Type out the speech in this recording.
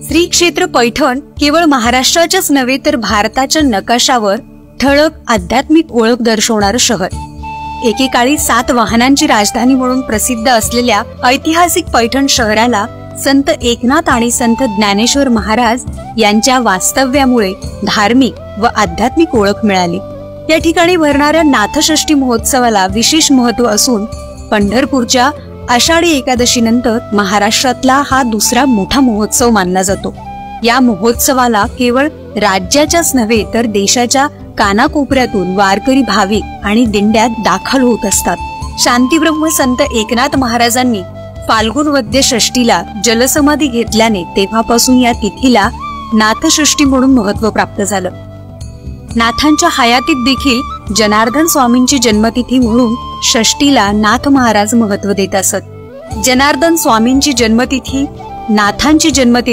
श्री क्षेत्र पैठण केवळ महाराष्ट्राच्याच नव्हे तर भारताच्या नकाशावर ठळक आध्यात्मिक ओळख दर्शवणारं शहर। एकेकाळी 7 वाहनांची राजधानी म्हणून प्रसिद्ध असलेल्या ऐतिहासिक पैठण शहराला संत एकनाथ आणि संत ज्ञानेश्वर महाराज यांच्या वास्तव्यामुळे धार्मिक व आध्यात्मिक ओळख मिळाली। या ठिकाणी भरणाऱ्या नाथषष्ठी महोत्सवाला विशेष महत्त्व असून पंढरपूरच्या आषाढी एकादशीनंतर महाराष्ट्रातला हा दुसरा मोठा महोत्सव मानला जातो। या महोत्सवाला केवळ राज्याच्याच नव्हे तर देशाच्या कानाकोपऱ्यातून वारकरी भाविक आणि दिंड्यात दाखल होत असतात। शांतीब्रह्म संत एकनाथ महाराजांनी फाल्गुन वद्य षष्टीला जलसमाधी घेतल्याने तेव्हापासून या तिथीला नाथषष्ठी म्हणून महत्त्व प्राप्त झालं। नाथांच्या हयातीत देखील जनार्दन स्वामींची जन्मतिथी म्हणून षष्टीला नाथ महाराज महत्त्व देत असत। जनार्दन स्वामींची जन्मतिथी नाथांची जन्मतिथी